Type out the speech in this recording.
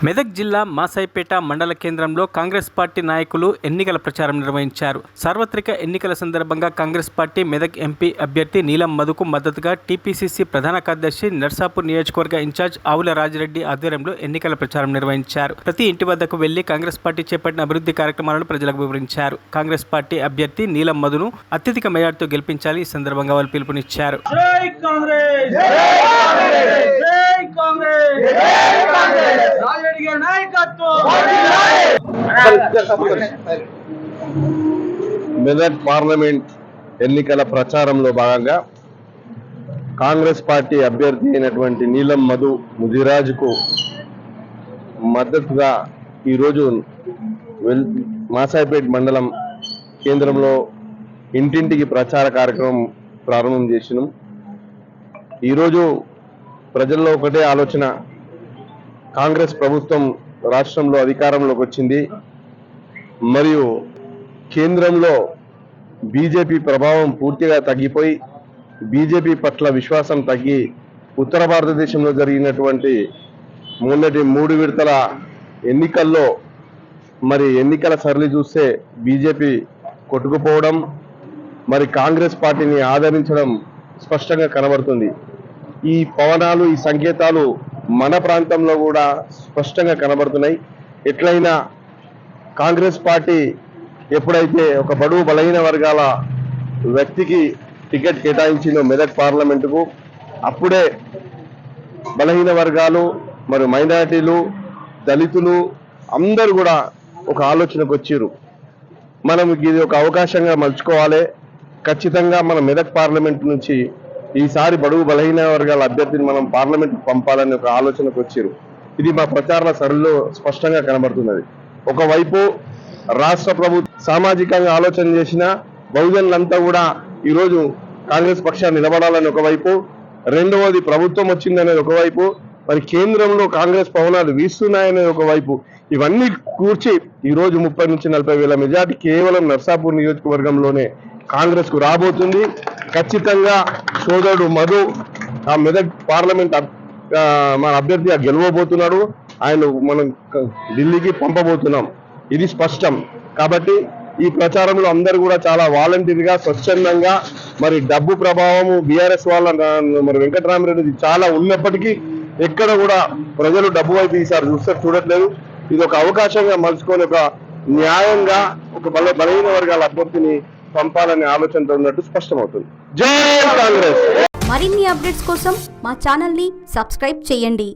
మెదక్ జిల్లా మాసాయిపేట మండల కేంద్రంలో కాంగ్రెస్ పార్టీ నాయకులు ఎన్నికల ప్రచారం నిర్వహించారు. సార్వత్రిక ఎన్నికల సందర్భంగా కాంగ్రెస్ పార్టీ మెదక్ ఎంపీ అభ్యర్థి నీలం మధుకు మద్దతుగా టీపీసీసీ ప్రధాన కార్యదర్శి నర్సాపూర్ నియోజకవర్గ ఇన్ఛార్జ్ ఆవుల రాజిరెడ్డి ఆధ్వర్యంలో ఎన్నికల ప్రచారం నిర్వహించారు. ప్రతి ఇంటి వద్దకు వెళ్లి కాంగ్రెస్ పార్టీ చేపట్టిన అభివృద్ధి కార్యక్రమాలను ప్రజలకు వివరించారు. కాంగ్రెస్ పార్టీ అభ్యర్థి నీలం మధును అత్యధిక మెజార్టీతో గెలిపించాలి. ఈ సందర్భంగా వాళ్ళు పిలుపునిచ్చారు. మెదక్ పార్లమెంట్ ఎన్నికల ప్రచారంలో భాగంగా కాంగ్రెస్ పార్టీ అభ్యర్థి అయినటువంటి నీలం మధు ముదిరాజుకు మద్దతుగా ఈరోజు మాసాయిపేట మండలం కేంద్రంలో ఇంటింటికి ప్రచార కార్యక్రమం ప్రారంభం చేసినాం. ఈరోజు ప్రజల్లో ఒకటే ఆలోచన, కాంగ్రెస్ ప్రభుత్వం రాష్ట్రంలో అధికారంలోకి వచ్చింది మరియు కేంద్రంలో బీజేపీ ప్రభావం పూర్తిగా తగ్గిపోయి బీజేపీ పట్ల విశ్వాసం తగ్గి ఉత్తర భారతదేశంలో జరిగినటువంటి మొన్నటి 3 విడతల ఎన్నికల్లో మరి ఎన్నికల సరళి చూస్తే బీజేపీ కొట్టుకుపోవడం, మరి కాంగ్రెస్ పార్టీని ఆదరించడం స్పష్టంగా కనబడుతుంది. ఈ పవనాలు, ఈ సంకేతాలు మన ప్రాంతంలో కూడా స్పష్టంగా కనబడుతున్నాయి. ఎట్లయినా కాంగ్రెస్ పార్టీ ఎప్పుడైతే ఒక బడుగు బలహీన వర్గాల వ్యక్తికి టికెట్ కేటాయించిందో మెదక్ పార్లమెంటుకు, అప్పుడే బలహీన వర్గాలు మరియు మైనారిటీలు, దళితులు అందరూ కూడా ఒక ఆలోచనకు వచ్చారు. మనం ఇది ఒక అవకాశంగా మలుచుకోవాలి. ఖచ్చితంగా మన మెదక్ పార్లమెంట్ నుంచి ఈసారి బడుగు బలహీన వర్గాల అభ్యర్థిని మనం పార్లమెంట్ పంపాలని ఒక ఆలోచనకు వచ్చారు. ఇది మా ప్రచార సరళిలో స్పష్టంగా కనబడుతున్నది. ఒకవైపు రాష్ట్ర ప్రభుత్వం సామాజికంగా ఆలోచన చేసిన బహుజనులంతా కూడా ఈరోజు కాంగ్రెస్ పక్షాన్ని నిలబడాలని ఒకవైపు, రెండవది ప్రభుత్వం వచ్చిందనేది ఒకవైపు, మరి కేంద్రంలో కాంగ్రెస్ పవనాలు వీస్తున్నాయనేది ఒకవైపు, ఇవన్నీ కూర్చి ఈరోజు 30 నుంచి 40 వేల మెజార్టీ కేవలం నర్సాపూర్ నియోజకవర్గంలోనే కాంగ్రెస్ కు రాబోతుంది. ఖచ్చితంగా సోదరుడు మధు ఆ మెదక్ పార్లమెంట్ మన అభ్యర్థిగా గెలవబోతున్నాడు. ఆయన మనం ఢిల్లీకి పంపబోతున్నాం, ఇది స్పష్టం. కాబట్టి ఈ ప్రచారంలో అందరూ కూడా చాలా వాలంటీర్గా, స్వచ్ఛందంగా, మరి డబ్బు ప్రభావము బీఆర్ఎస్ వాళ్ళ మరి వెంకటరామరెడ్డి చాలా ఉన్నప్పటికీ ఎక్కడ కూడా ప్రజలు డబ్బు వైపు ఈసారి చూడట్లేదు. ఇది ఒక అవకాశంగా మలుచుకొని ఒక న్యాయంగా ఒక బలహీన వర్గాల అభ్యర్థిని పంపాలనే ఆలోచనతో ఉన్నట్టు స్పష్టమవుతుంది. జై కాంగ్రెస్. మరిన్ని అప్డేట్స్ కోసం మా ఛానల్ ని సబ్స్క్రైబ్ చేయండి.